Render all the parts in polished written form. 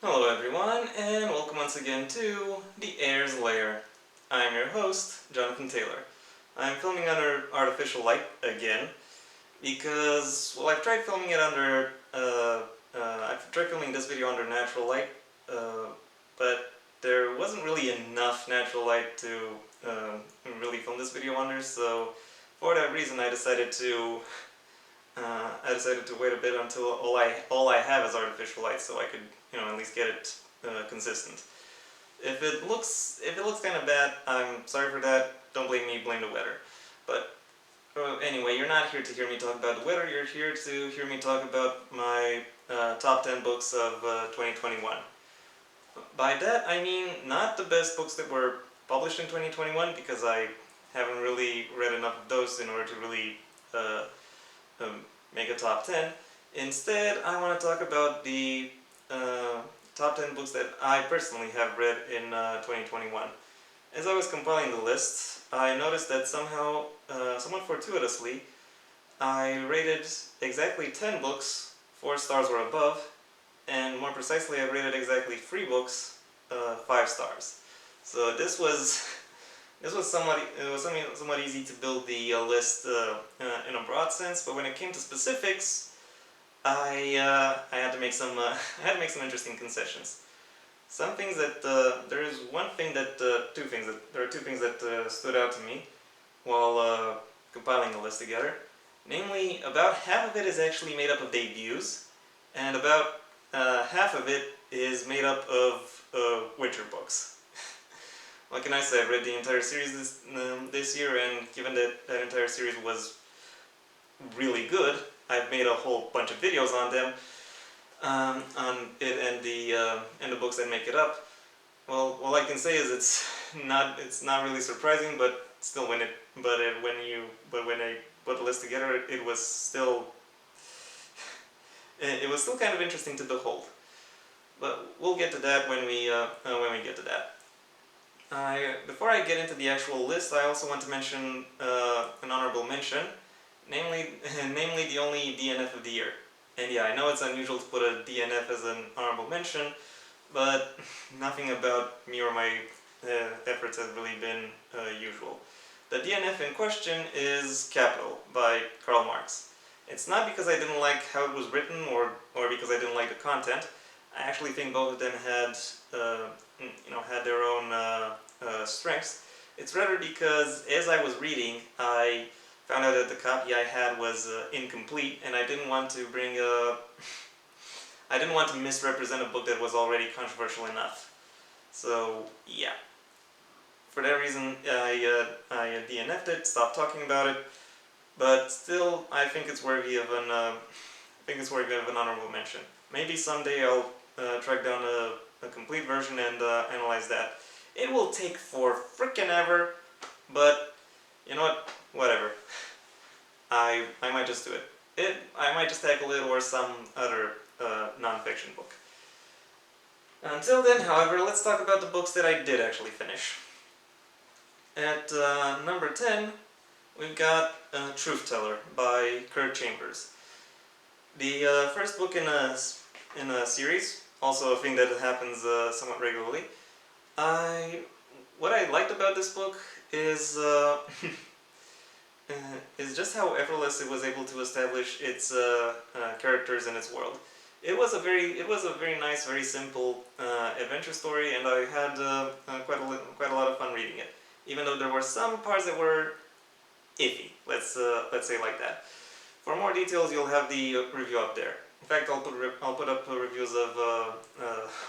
Hello everyone, and welcome once again to the Heir's Lair. I'm your host, Jonathan Taylor. I'm filming under artificial light again because, well, I've tried filming this video under natural light, but there wasn't really enough natural light to really film this video under. So, for that reason, I decided to wait a bit until all I have is artificial light, so I could, at least get it consistent. If it looks kind of bad, I'm sorry for that. Don't blame me, blame the weather. But anyway, you're not here to hear me talk about the weather. You're here to hear me talk about my top 10 books of 2021. By that, I mean not the best books that were published in 2021, because I haven't really read enough of those in order to really make a top 10. Instead, I want to talk about the top 10 books that I personally have read in 2021. As I was compiling the list, I noticed that somehow, somewhat fortuitously, I rated exactly 10 books 4 stars or above, and more precisely, I rated exactly 3 books 5 stars. So this was somewhat easy to build the list in a broad sense, but when it came to specifics, I had to make some interesting concessions. Some things that there are two things that stood out to me while compiling the list together. Namely, about half of it is actually made up of debuts, and about half of it is made up of Witcher books. What can I say? I've read the entire series this year, and given that that entire series was really good, I've made a whole bunch of videos on them, on it and the books that make it up. Well, all I can say is it's not really surprising, but still, when I put the list together, it was still kind of interesting to behold. But we'll get to that when we get to that. Before I get into the actual list, I also want to mention an honorable mention, namely the only DNF of the year. And yeah, I know it's unusual to put a DNF as an honorable mention, but nothing about me or my efforts has really been usual. The DNF in question is Capital by Karl Marx. It's not because I didn't like how it was written or because I didn't like the content. I actually think both of them had their own strengths. It's rather because as I was reading, I found out that the copy I had was incomplete, and I didn't want to misrepresent a book that was already controversial enough. So yeah, for that reason, I DNF'd it, stopped talking about it. But still, I think it's worthy of an honorable mention. Maybe someday I'll track down a complete version and analyze that. It will take for frickin' ever, but you know what? Whatever. I might just do it. I might just tackle it or some other non-fiction book. Until then, however, let's talk about the books that I did actually finish. At number 10, we've got Truth Teller by Kurt Chambers. The first book in a series, also a thing that happens somewhat regularly. What I liked about this book is just how effortless it was able to establish its characters and its world. It was a very nice, very simple adventure story, and I had quite a lot of fun reading it. Even though there were some parts that were iffy, let's say like that. For more details, you'll have the review up there. In fact, I'll put up reviews of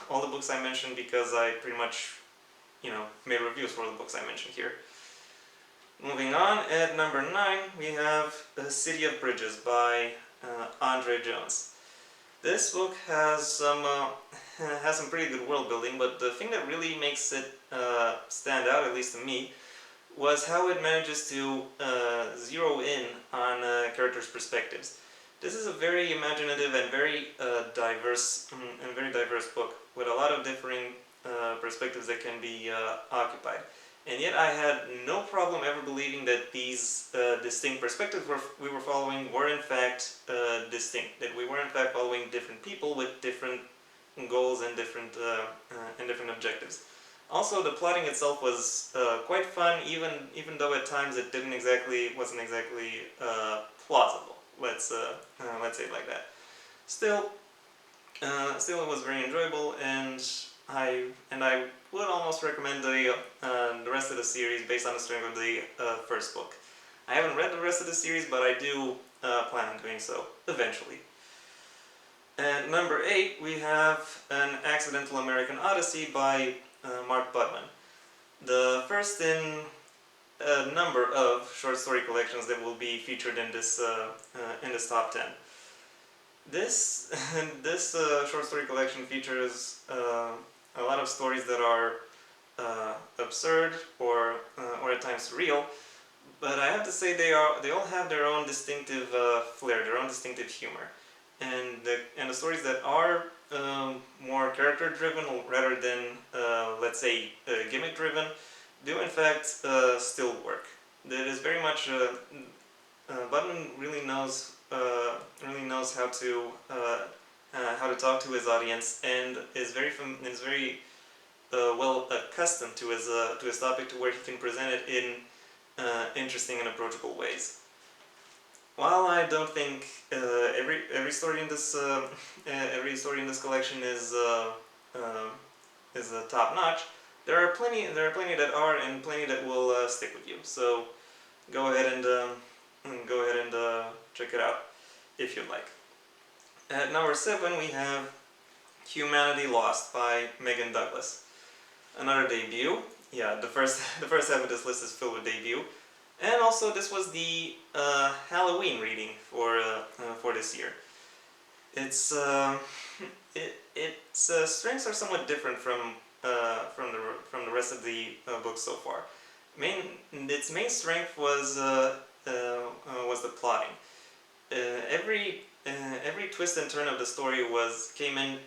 all the books I mentioned, because I pretty much, made reviews for the books I mentioned here. Moving on, at number 9, we have City of Bridges by Andre Jones. This book has some pretty good world building, but the thing that really makes it stand out, at least to me, was how it manages to zero in on characters' perspectives. This is a very imaginative and very diverse book with a lot of differing perspectives that can be occupied. And yet I had no problem ever believing that these distinct perspectives we were following were in fact distinct, that we were in fact following different people with different goals and different objectives. Also, the plotting itself was quite fun, even though at times it wasn't exactly plausible. Let's say it like that. Still, still it was very enjoyable, and I would almost recommend the rest of the series based on the strength of the first book. I haven't read the rest of the series, but I do plan on doing so eventually. At number 8, we have An Accidental American Odyssey by Mark Budman. The first in a number of short story collections that will be featured in this top 10. This short story collection features a lot of stories that are absurd or at times surreal, but I have to say they all have their own distinctive flair, their own distinctive humor, and the stories that are more character driven rather than let's say gimmick driven do in fact still work. That is very much Budman really knows how to talk to his audience, and is very well accustomed to his topic, to where he can present it in interesting and approachable ways. While I don't think every story in this collection is top notch, there are plenty that are, and plenty that will stick with you. So go ahead and check it out if you'd like. At number 7, we have Humanity Lost by Megan Douglas. Another debut. Yeah, the first half of this list is filled with debut. And also, this was the Halloween reading for this year. Its strengths are somewhat different from the rest of the books so far. Its main strength was the plotting. Every twist and turn of the story came in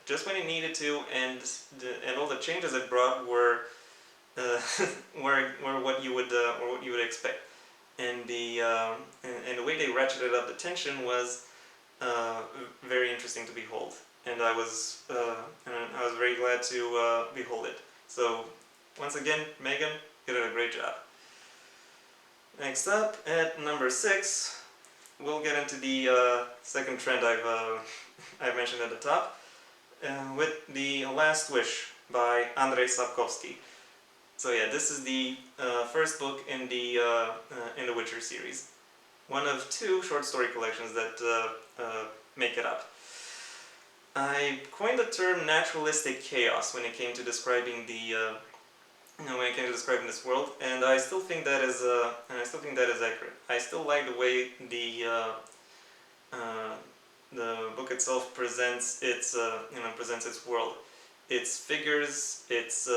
just when it needed to, and all the changes it brought were what you would expect, and the way they ratcheted up the tension was very interesting to behold, and I was very glad to behold it. So once again, Megan, you did a great job. Next up, at number 6, we'll get into the second trend I've mentioned at the top, with The Last Wish by Andrzej Sapkowski. So yeah, this is the first book in the Witcher series. One of 2 short story collections that make it up. I coined the term naturalistic chaos when it came to describing this world, and I still think that is accurate. I still like the way the book itself presents its world, its figures, its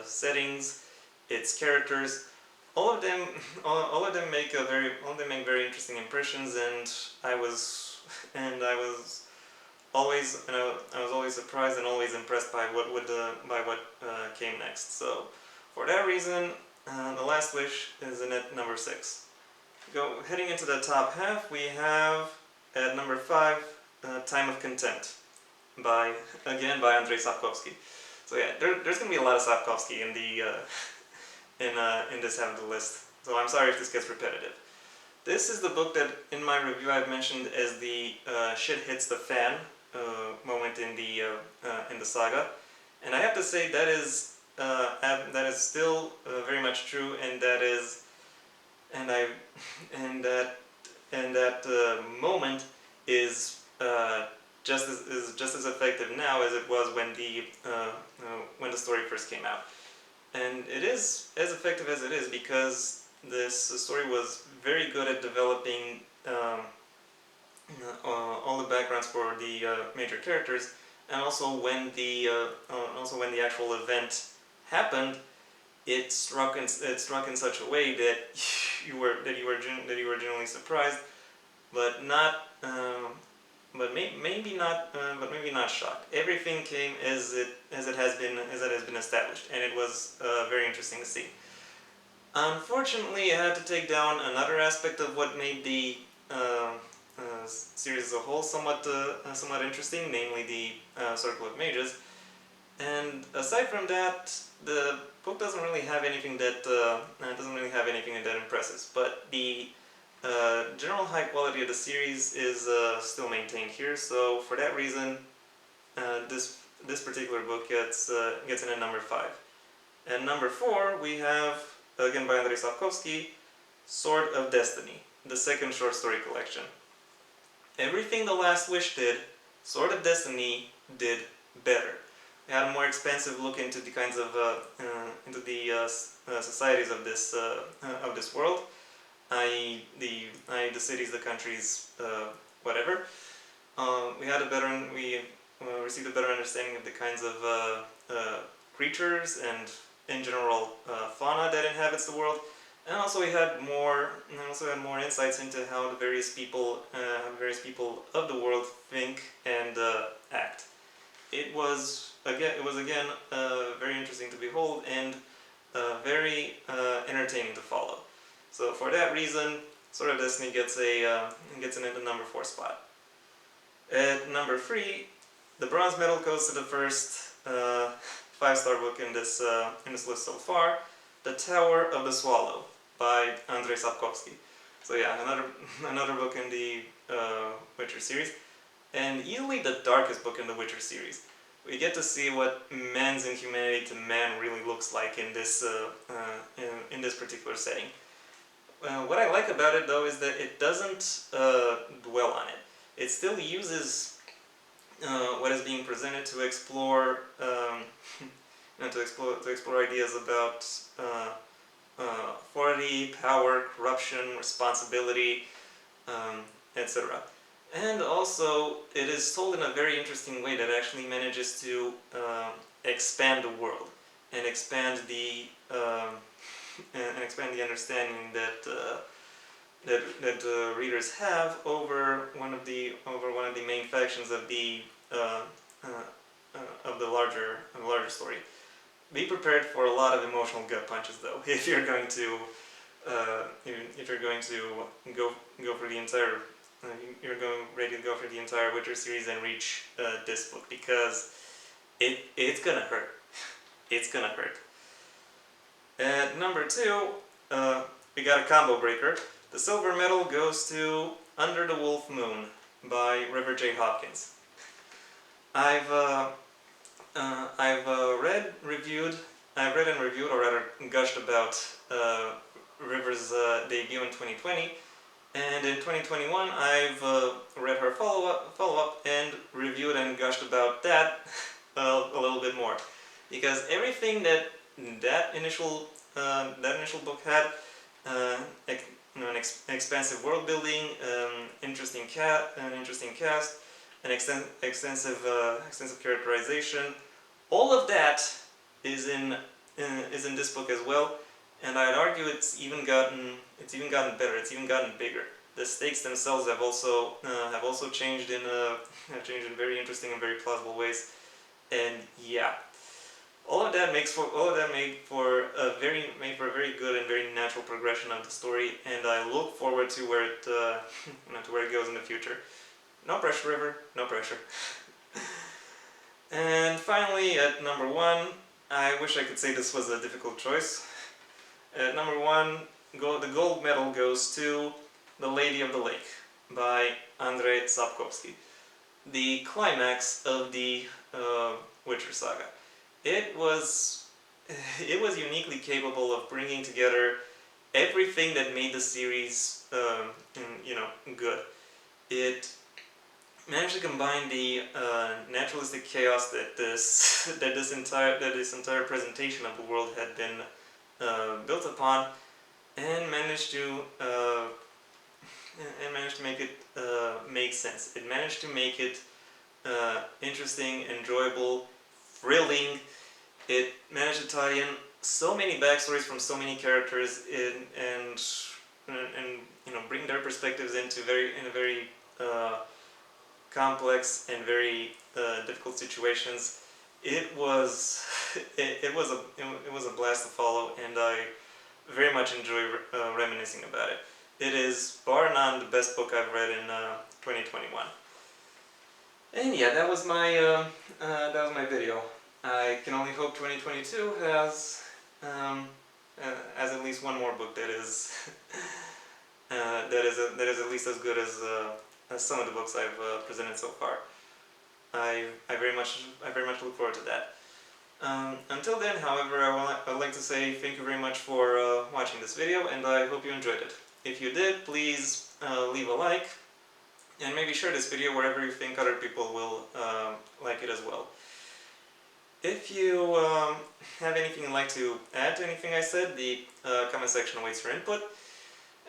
settings, its characters. All of them make very interesting impressions, and I was always surprised and always impressed by what came next. So for that reason, The Last Wish is in at number 6. Heading into the top half, we have at number 5, Time of Content by Andrzej Sapkowski. So yeah, there's gonna be a lot of Sapkowski in this half of the list. So I'm sorry if this gets repetitive. This is the book that in my review I've mentioned as the shit hits the fan moment in the saga, and I have to say that is still very much true, and that moment is just as effective now as it was when the story first came out, and it is as effective as it is because this story was very good at developing all the backgrounds for the major characters, and also when the actual event happened, it struck in such a way that you were genuinely surprised, but maybe not shocked. Everything came as it has been established, and it was very interesting to see. Unfortunately, I had to take down another aspect of what made the series as a whole somewhat interesting, namely the Circle of Mages. And aside from that, the book doesn't really have anything that impresses. But the general high quality of the series is still maintained here. So for that reason, this particular book gets in at number 5. And number 4 we have, again by Andrzej Sapkowski, Sword of Destiny, the second short story collection. Everything The Last Wish did, Sword of Destiny did better. It had a more expansive look into the kinds of societies of this world, i.e. the cities, the countries, whatever. We received a better understanding of the kinds of creatures and, in general, fauna that inhabits the world. And also we had more insights into how the various people of the world think and act. It was again very interesting to behold and very entertaining to follow. So for that reason, Sword of Destiny gets in at the number 4 spot. At number 3, the bronze medal goes to the first 5-star book in this list so far, The Tower of the Swallow by Andrzej Sapkowski. So yeah, another book in the Witcher series, and easily the darkest book in the Witcher series. We get to see what man's inhumanity to man really looks like in this particular setting. What I like about it, though, is that it doesn't dwell on it. It still uses what is being presented to explore to explore ideas about authority, power, corruption, responsibility, etc. And also, it is told in a very interesting way that actually manages to expand the world and expand the understanding that readers have over one of the main factions of the larger story. Be prepared for a lot of emotional gut punches, though, if you're going to go for the entire ready to go for the entire Witcher series and reach this book, because it's gonna hurt. It's gonna hurt. At number 2, we got a combo breaker. The silver medal goes to Under the Wolf Moon by River J. Hopkins. I've read and reviewed, or rather gushed about River's debut in 2020, and in 2021 I've read her follow-up and reviewed and gushed about that a little bit more, because everything that initial book had, an expansive world building, interesting cast, an extensive characterization. All of that is in this book as well, and I'd argue it's even gotten better. It's even gotten bigger. The stakes themselves have also changed in very interesting and very plausible ways, and yeah, all of that made for a very good and very natural progression of the story, and I look forward to where it goes in the future. No pressure, River. No pressure. And finally, at number 1, I wish I could say this was a difficult choice. At number 1, the gold medal goes to The Lady of the Lake by Andrzej Sapkowski, the climax of the Witcher saga. It was uniquely capable of bringing together everything that made the series, good. It managed to combine the naturalistic chaos that this entire presentation of the world had been built upon, and managed to make it make sense. It managed to make it interesting, enjoyable, thrilling. It managed to tie in so many backstories from so many characters and bring their perspectives into a very complex and very difficult situations. It was a blast to follow, and I very much enjoy reminiscing about it. It is bar none the best book I've read 2021. And yeah, that was my video. I can only hope 2022 has at least one more book that is that is at least as good as some of the books I've presented so far. I very much look forward to that. Until then, however, I would like to say thank you very much for watching this video, and I hope you enjoyed it. If you did, please leave a like, and maybe share this video wherever you think other people will like it as well. If you have anything you'd like to add to anything I said, the comment section awaits your input.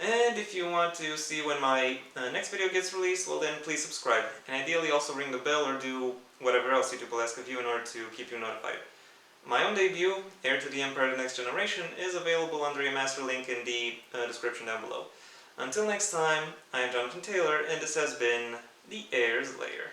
And if you want to see when my next video gets released, well then please subscribe. And ideally also ring the bell or do whatever else YouTube will ask of you in order to keep you notified. My own debut, Heir to the Empire of the Next Generation, is available under a master link in the description down below. Until next time, I am Jonathan Taylor, and this has been The Heir's Lair.